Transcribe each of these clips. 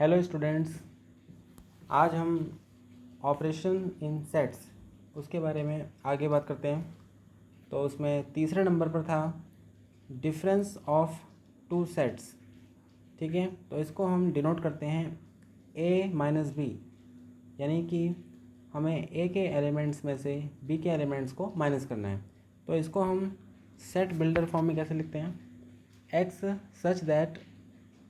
Hello students, आज हम operation in sets उसके बारे में आगे बात करते हैं। तो उसमें तीसरे नंबर पर था डिफरेंस ऑफ टू सेट्स। ठीक है, तो इसको हम डिनोट करते हैं a माइनस बी, यानी कि हमें a के एलिमेंट्स में से b के एलिमेंट्स को माइनस करना है। तो इसको हम सेट बिल्डर फॉर्म में कैसे लिखते हैं, x such that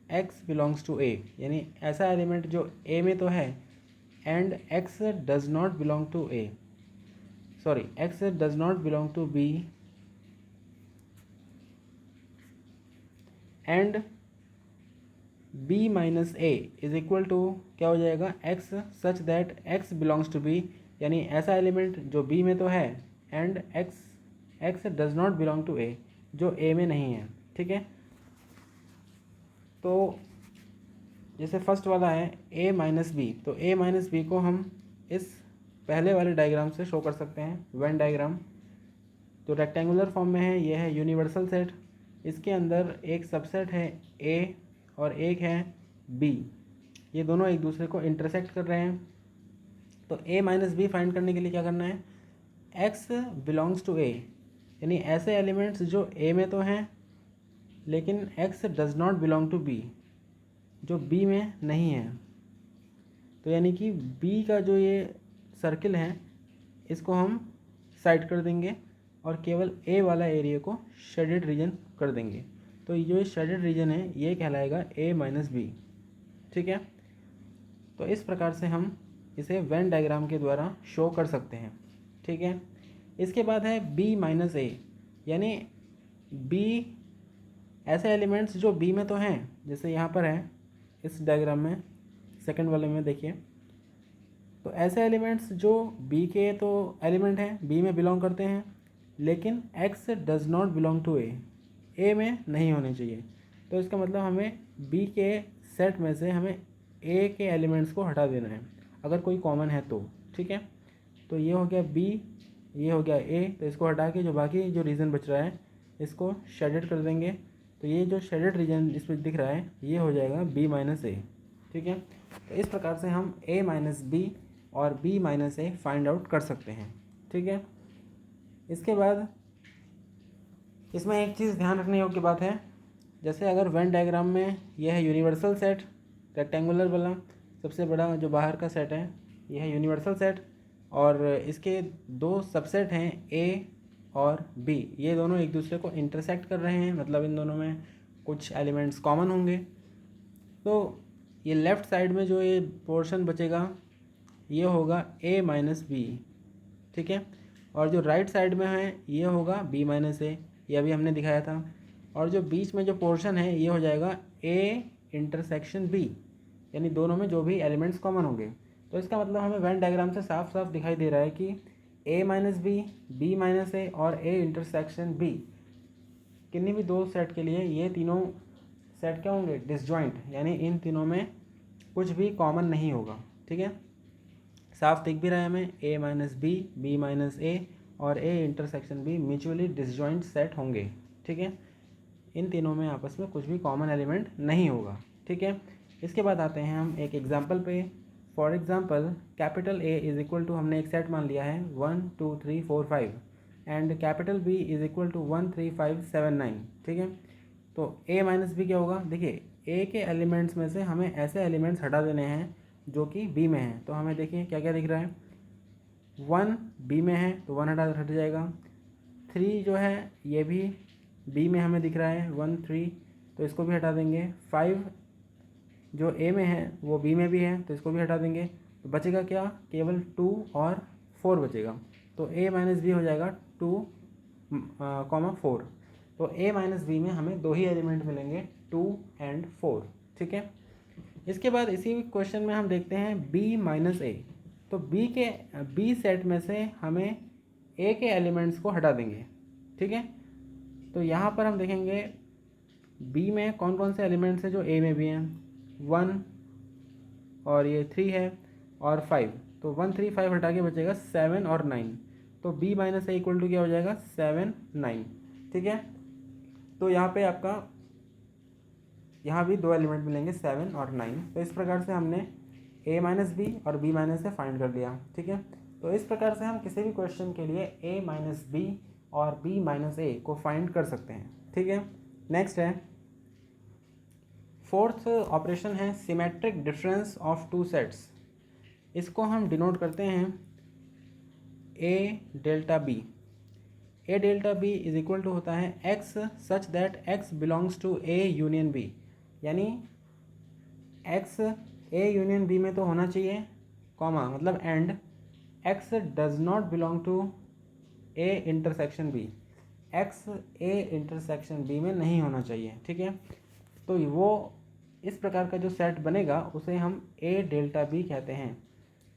x belongs to a, यानी ऐसा एलिमेंट जो a में तो है and x does not belong to a, sorry x does not belong to b and b minus a is equal to क्या हो जाएगा, x such that x belongs to b, यानी ऐसा एलिमेंट जो b में तो है and x does not belong to a, जो a में नहीं है। ठीक है, तो जैसे फर्स्ट वाला है a माइनस बी, तो a माइनस बी को हम इस पहले वाले डायग्राम से शो कर सकते हैं, वेन डायग्राम। तो रेक्टेंगुलर फॉर्म में है, ये है यूनिवर्सल सेट। इसके अंदर एक सबसेट है a और एक है b, ये दोनों एक दूसरे को इंटरसेक्ट कर रहे हैं। तो a माइनस बी फाइंड करने के लिए क्या करना है, x बिलोंग्स टू a, यानी ऐसे एलिमेंट्स जो a में तो हैं लेकिन x does not belong to b, जो b में नहीं है। तो यानी कि b का जो ये सर्किल है इसको हम साइड कर देंगे और केवल a वाला एरिया को शेडेड रीजन कर देंगे। तो ये जो शेडेड रीजन है ये कहलाएगा a माइनस बी। ठीक है, तो इस प्रकार से हम इसे वेन डायग्राम के द्वारा शो कर सकते हैं। ठीक है, इसके बाद है b माइनस a, यानी b ऐसे एलिमेंट्स जो b में तो हैं, जैसे यहाँ पर है इस डायग्राम में सेकंड वाले में देखिए। तो ऐसे एलिमेंट्स जो b के तो एलिमेंट हैं, b में बिलोंग करते हैं, लेकिन x does not belong to a में नहीं होने चाहिए। तो इसका मतलब हमें b के सेट में से हमें a के एलिमेंट्स को हटा देना है अगर कोई कॉमन है तो। ठीक है, तो ये हो गया b, ये हो गया a, तो इसको हटा के जो बाकी जो रीजन बच रहा है इसको शेडेड कर देंगे। तो ये जो शेडेड रीजन इसमें दिख रहा है ये हो जाएगा b माइनस a। ठीक है, तो इस प्रकार से हम a माइनस बी और b minus a find out कर सकते हैं। ठीक है, इसके बाद इसमें एक चीज़ ध्यान रखने योग्य बात है, जैसे अगर वेन डायग्राम में यह है यूनिवर्सल सेट, रेक्टेंगुलर वाला सबसे बड़ा जो बाहर का सेट है यह है यूनिवर्सल सेट, और इसके दो सबसेट हैं a और b, ये दोनों एक दूसरे को इंटरसेक्ट कर रहे हैं, मतलब इन दोनों में कुछ एलिमेंट्स कॉमन होंगे। तो ये लेफ़्ट साइड में जो ये पोर्शन बचेगा ये होगा a माइनस बी। ठीक है, और जो राइट साइड में है ये होगा b माइनस a, ये अभी हमने दिखाया था। और जो बीच में जो पोर्शन है ये हो जाएगा a इंटरसेक्शन b, यानी दोनों में जो भी एलिमेंट्स कॉमन होंगे। तो इसका मतलब हमें वेन डायग्राम से साफ साफ दिखाई दे रहा है कि a minus B, b minus a और a इंटरसेक्शन b, किन्हीं भी दो सेट के लिए ये तीनों सेट क्या होंगे, डिसजॉइंट, यानी इन तीनों में कुछ भी कॉमन नहीं होगा। ठीक है, साफ दिख भी रहा है हमें a minus B, b minus a और a intersection b mutually disjoint set होंगे। ठीक है, इन तीनों में आपस में कुछ भी कॉमन एलिमेंट नहीं होगा। ठीक है, इसके बाद आते हैं हम एक एग्जांपल पे। For example capital A is equal to, हमने एक सेट मान लिया है 1 2 3 4 5 and capital B is equal to 1 3 5 7 9। ठीक है, तो a माइनस बी क्या होगा, देखिए a के एलिमेंट्स में से हमें ऐसे एलिमेंट्स हटा देने हैं जो कि b में हैं। तो हमें देखिए क्या क्या दिख रहा है, 1 b में है तो 1 हट जाएगा, 3 जो है ये भी b में हमें दिख रहा है 1 3, तो इसको भी हटा देंगे। 5 जो a में है वो b में भी है तो इसको भी हटा देंगे। तो बचेगा क्या, केवल 2 और 4 बचेगा। तो a माइनस बी हो जाएगा 2, 4। तो a माइनस बी में हमें दो ही एलिमेंट मिलेंगे 2 एंड 4। ठीक है, इसके बाद इसी क्वेश्चन में हम देखते हैं b माइनस a। तो b सेट में से हमें a के एलिमेंट्स को हटा देंगे। ठीक है, तो यहाँ पर हम देखेंगे b में कौन कौन से एलिमेंट्स हैं जो a में भी हैं, 1 और ये 3 है और 5। तो 1 3 5 हटा के बचेगा 7 और 9। तो b minus a equal to क्या हो जाएगा, 7 9। ठीक है, तो यहाँ पे आपका यहाँ भी 2 एलिमेंट मिलेंगे 7 और 9। तो इस प्रकार से हमने a माइनस बी और b माइनस ए फाइंड कर लिया। ठीक है, तो इस प्रकार से हम किसी भी क्वेश्चन के लिए a माइनस बी और b माइनस ए को फाइंड कर सकते हैं। ठीक है, नेक्स्ट है फोर्थ ऑपरेशन है symmetric difference of two sets. इसको हम डिनोट करते हैं a delta b। a delta b is equal to होता है x such that x belongs to a union b, यानी x a यूनियन b में तो होना चाहिए, कॉमा मतलब and x does not belong to a intersection b, x a intersection b में नहीं होना चाहिए। ठीक है, तो वो इस प्रकार का जो सेट बनेगा उसे हम a डेल्टा b कहते हैं।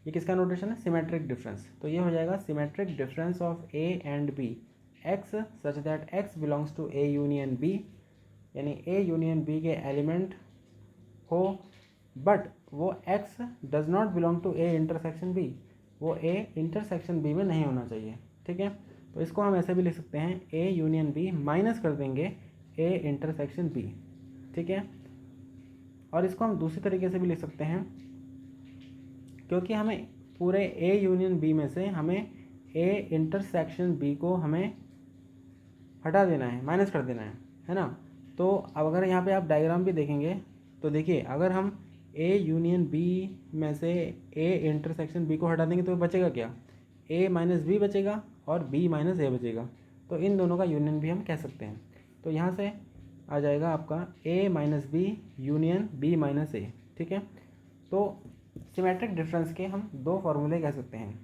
ये किसका नोटेशन है? Symmetric difference. तो ये हो जाएगा symmetric difference of a and b x such that x belongs to a union b, यानी a यूनियन b के एलिमेंट हो बट वो x does not belong to a intersection b, वो a इंटरसेक्शन b में नहीं होना चाहिए। ठीक है, तो इसको हम ऐसे भी लिख सकते हैं a यूनियन b माइनस कर देंगे a इंटरसेक्शन b। ठीक है, और इसको हम दूसरी तरीके से भी लिख सकते हैं, क्योंकि हमें पूरे a यूनियन b में से हमें a इंटरसेक्शन b को हमें हटा देना है, माइनस कर देना है ना। तो अब अगर यहाँ पे आप डायग्राम भी देखेंगे तो देखिए, अगर हम a यूनियन b में से a इंटरसेक्शन b को हटा देंगे तो बचेगा क्या? a माइनस बी बचेगा और b माइनस ए बचेगा। तो इन दोनों का यूनियन भी हम कह सकते हैं। तो यहाँ से आ जाएगा आपका a minus B union b minus A. ठीक है, तो सिमेट्रिक डिफरेंस के हम दो फॉर्मूले कह सकते हैं।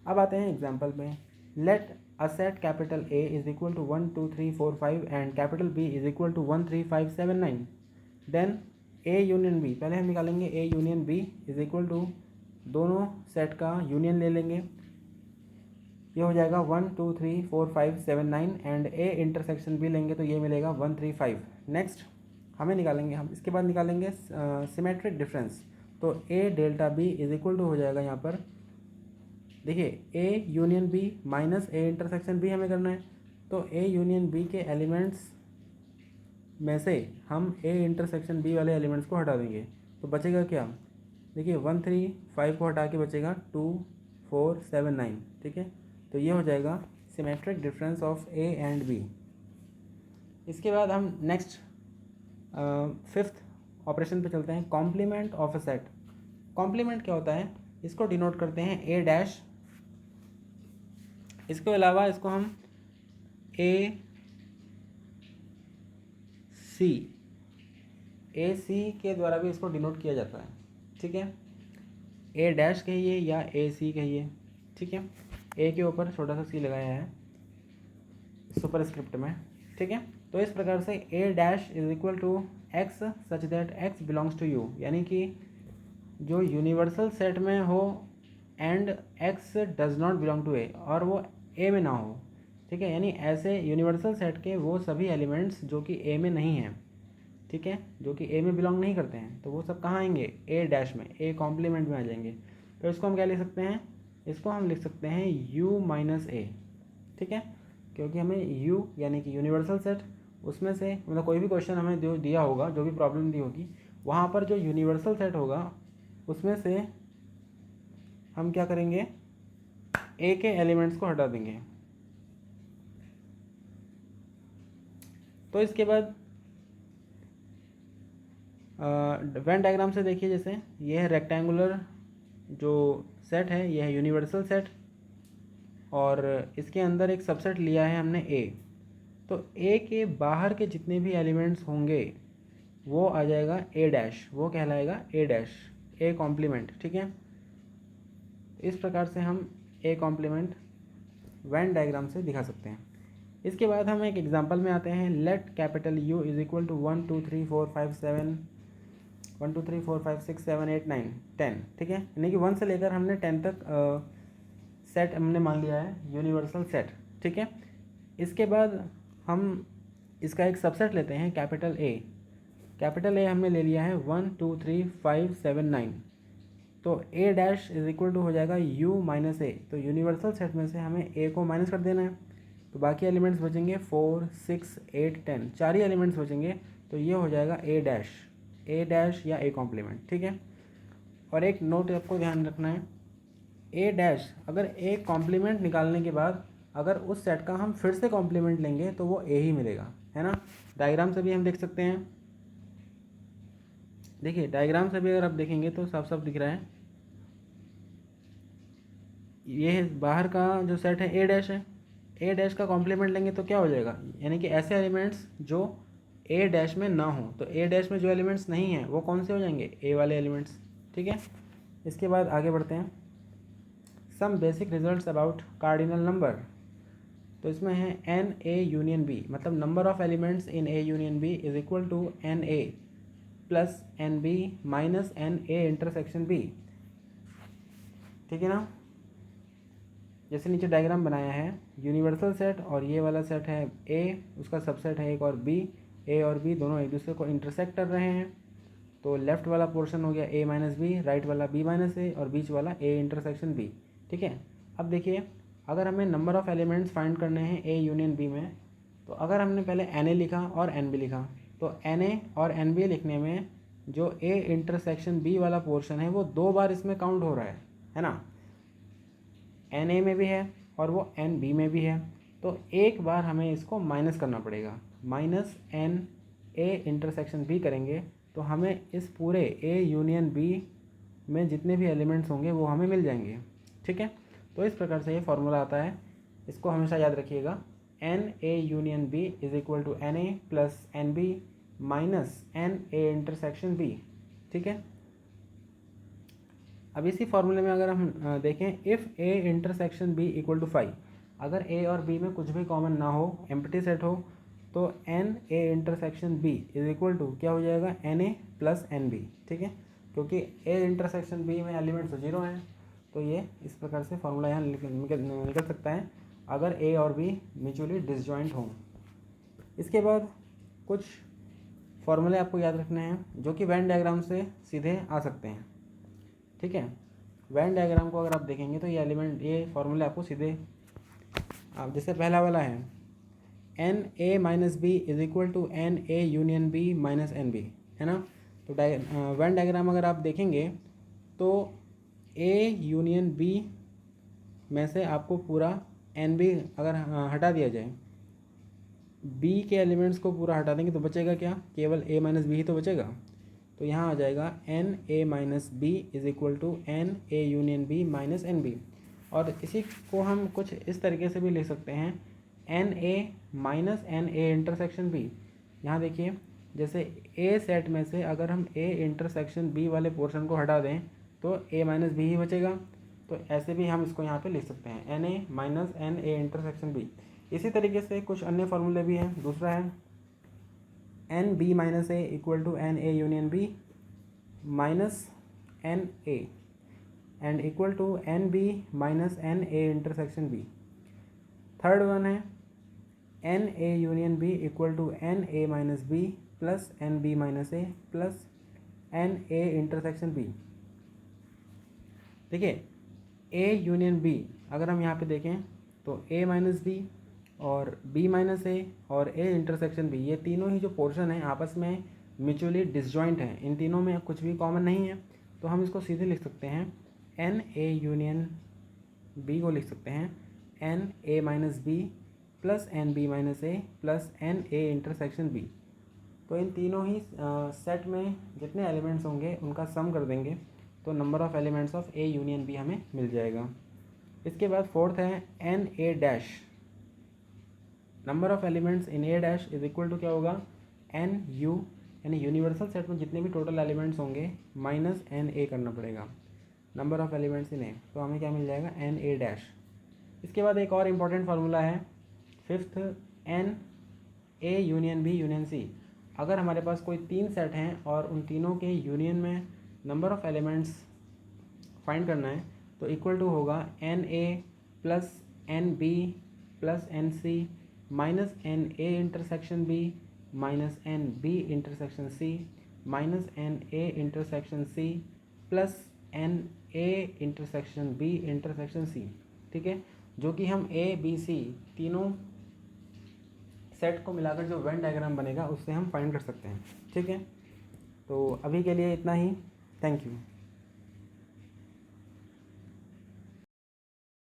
अब आते हैं एग्जाम्पल में। Let a set capital A is equal to 1 2 3 4 5 and capital B is equal to 1 3 5 7 9। Then A union B, पहले हम निकालेंगे A union B is equal to दोनों सेट का यूनियन ले लेंगे। ये हो जाएगा 1 2 3 4 5 7 9 एंड A इंटरसेक्शन B लेंगे तो ये मिलेगा 1 3 5। नेक्स्ट हमें निकालेंगे, हम इसके बाद निकालेंगे सिमेट्रिक डिफरेंस। तो A delta B is equal to हो जाएगा यहाँ पर, देखिए A union B minus A intersection B हमें करना है। तो A यूनियन B के एलिमेंट्स में से हम A इंटरसेक्शन B वाले एलिमेंट्स को हटा देंगे तो बचेगा क्या? देखिए 1 3 5 को हटा के बचेगा 2 4 7 9। ठीक है, तो ये हो जाएगा symmetric difference of A and B। इसके बाद हम नेक्स्ट फिफ्थ ऑपरेशन पे चलते हैं, complement of a set. Complement क्या होता है? इसको डिनोट करते हैं A डैश। इसके अलावा इसको हम ए सी के द्वारा भी इसको डिनोट किया जाता है। ठीक है, ए डैश कहिए या ए सी कहिए। ठीक है, ए के ऊपर छोटा सा सी लगाया है सुपर स्क्रिप्ट में। ठीक है, तो इस प्रकार से A dash is equal to X such that X belongs to U, यानी कि जो यूनिवर्सल सेट में हो and X does not belong to A, और वो ए में ना हो। ठीक है, यानी ऐसे यूनिवर्सल सेट के वो सभी एलिमेंट्स जो कि ए में नहीं हैं, ठीक है, जो कि ए में बिलोंग नहीं करते हैं, तो वो सब कहाँ आएंगे? ए डैश में, ए कॉम्प्लीमेंट में आ जाएंगे। तो इसको हम क्या लिख सकते हैं? इसको हम लिख सकते हैं यू माइनस ए। ठीक है, क्योंकि हमें यू यानी कि यूनिवर्सल सेट, उसमें से मतलब कोई भी क्वेश्चन हमें जो दिया होगा, जो भी प्रॉब्लम दी होगी, वहाँ पर जो यूनिवर्सल सेट होगा उसमें से हम क्या करेंगे? ए के एलिमेंट्स को हटा देंगे। तो इसके बाद वेन डायग्राम से देखिए, जैसे ये है रेक्टेंगुलर जो सेट है, ये है यूनिवर्सल सेट, और इसके अंदर एक सबसेट लिया है हमने ए। तो ए के बाहर के जितने भी एलिमेंट्स होंगे वो आ जाएगा ए डैश, वो कहलाएगा ए डैश, ए कॉम्प्लीमेंट। ठीक है, इस प्रकार से हम ए कॉम्प्लीमेंट वेन डायग्राम से दिखा सकते हैं। इसके बाद हम एक एग्जांपल में आते हैं। Let capital U is equal to 1 2 3 4 5 7 1 2 3 4 5 6 7 8 9 10। ठीक है, यानी कि 1 से लेकर हमने 10 तक सेट हमने मान लिया है यूनिवर्सल सेट। ठीक है, इसके बाद हम इसका एक सबसेट लेते हैं कैपिटल ए। कैपिटल ए हमने ले लिया है 1 2 3 5 7 9। तो ए डैश इज इक्वल टू हो जाएगा यू माइनस ए। तो यूनिवर्सल सेट में से हमें ए को माइनस कर देना है, तो बाकी एलिमेंट्स बचेंगे 4 6 8 10, चार ही एलिमेंट्स बचेंगे। तो ये हो जाएगा ए डैश या ए कॉम्प्लीमेंट, ठीक है। और एक नोट आपको ध्यान रखना है, ए डैश अगर ए कॉम्प्लीमेंट निकालने के बाद अगर उस सेट का हम फिर से कॉम्प्लीमेंट लेंगे तो वो ए ही मिलेगा, है ना। डायग्राम से भी हम देख सकते हैं, देखिए डायग्राम से भी अगर आप देखेंगे तो साफ साफ दिख रहा है, ये बाहर का जो सेट है ए डैश है, ए डैश का कॉम्प्लीमेंट लेंगे तो क्या हो जाएगा, यानी कि ऐसे एलिमेंट्स जो ए डैश में ना हो, तो ए डैश में जो एलिमेंट्स नहीं हैं वो कौन से हो जाएंगे, ए वाले एलिमेंट्स, ठीक है। इसके बाद आगे बढ़ते हैं, some basic results about cardinal number. तो इसमें है एन ए यूनियन बी, मतलब number of elements in A union B is equal to N A plus N B minus N A intersection B, ठीक है ना। जैसे नीचे डायग्राम बनाया है, यूनिवर्सल सेट और ये वाला सेट है ए, उसका सबसेट है एक और बी, ए और बी दोनों एक दूसरे को इंटरसेक्ट कर रहे हैं, तो लेफ्ट वाला पोर्शन हो गया ए माइनस बी, राइट वाला बी माइनस ए और बीच वाला ए इंटरसेक्शन बी, ठीक है। अब देखिए अगर हमें नंबर ऑफ एलिमेंट्स फाइंड करने हैं ए यूनियन बी में, तो अगर हमने पहले एन ए लिखा और एन बी लिखा, तो एन ए और एन बी लिखने में जो ए इंटरसेक्शन बी वाला पोर्शन है वो 2 बार इसमें काउंट हो रहा है ना। एन ए में भी है और वो एन बी में भी है, तो एक बार हमें इसको माइनस करना पड़ेगा, minus N A intersection B करेंगे तो हमें इस पूरे ए यूनियन बी में जितने भी एलिमेंट्स होंगे वो हमें मिल जाएंगे, ठीक है। तो इस प्रकार से ये फॉर्मूला आता है, इसको हमेशा याद रखिएगा, n A union B is equal to N A plus N B minus N A intersection B, ठीक है। अब इसी फॉर्मूले में अगर हम देखें, if A intersection B equal to 5, अगर ए और बी में कुछ भी कॉमन ना हो, एम्प्टी सेट हो, तो n A intersection B is equal to क्या हो जाएगा, n A plus N B, ठीक है। क्योंकि ए इंटरसेक्शन बी में एलिमेंट्स 0 हैं, तो ये इस प्रकार से फॉर्मूला यहाँ निकल सकता है अगर ए और बी म्यूचुअली डिसजॉइंट हों। इसके बाद कुछ फॉर्मूले आपको याद रखने हैं जो कि वेन डायग्राम से सीधे आ सकते हैं, ठीक है। वेन डायग्राम को अगर आप देखेंगे तो ये फॉर्मूले आपको सीधे, आप जैसे पहला वाला है N A minus B is equal to N A union B minus n B, है ना। तो वेन डायग्राम अगर आप देखेंगे तो ए यूनियन बी में से आपको पूरा एन बी अगर हटा दिया जाए, बी के एलिमेंट्स को पूरा हटा देंगे तो बचेगा क्या, केवल ए माइनस बी ही तो बचेगा। तो यहाँ आ जाएगा n A minus B is equal to N A union B minus n B. और इसी को हम कुछ इस तरीके से भी लिख सकते हैं, n A minus N A intersection B. यहाँ देखिए जैसे ए सेट में से अगर हम ए इंटरसेक्शन बी वाले पोर्शन को हटा दें तो ए माइनस बी ही बचेगा, तो ऐसे भी हम इसको यहाँ पे लिख सकते हैं, n A minus N A intersection B. इसी तरीके से कुछ अन्य फॉर्मूले भी हैं। दूसरा है N B minus A equal to N A union B minus N A and equal to N B minus N A intersection B. Third one है N A union B equal to N A minus B plus N B minus A plus N A intersection B. देखिए A union B अगर हम यहाँ पे देखें तो ए minus B और B minus ए और ए इंटरसेक्शन बी, ये तीनों ही जो पोर्शन हैं आपस में म्यूचुअली डिसजॉइंट हैं, इन तीनों में कुछ भी कॉमन नहीं है। तो हम इसको सीधे लिख सकते हैं, एन ए यूनियन बी को लिख सकते हैं n A minus B plus N B minus A plus N A intersection B. तो इन तीनों ही सेट में जितने एलिमेंट्स होंगे उनका सम कर देंगे तो number of elements of A union B हमें मिल जाएगा। इसके बाद फोर्थ है N A dash, number of elements in A dash is equal to क्या होगा, एन यू, यानी यूनिवर्सल सेट में जितने भी टोटल एलिमेंट्स होंगे माइनस एन ए करना पड़ेगा, number of elements in A, तो हमें क्या मिल जाएगा, एन ए डैश। इसके बाद एक और इम्पॉर्टेंट फार्मूला है fifth, n A union B union C. अगर हमारे पास कोई 3 सेट हैं और उन तीनों के यूनियन में नंबर ऑफ़ एलिमेंट्स फाइंड करना है तो इक्वल टू होगा n A plus N B plus n C minus N A intersection B minus n B intersection C minus N A intersection C plus N A intersection B intersection C, ठीक है। जो कि हम A B C तीनों set को मिलाकर जो Venn diagram बनेगा उससे हम फाइंड कर सकते हैं। ठीक है, तो अभी के लिए इतना ही। Thank you.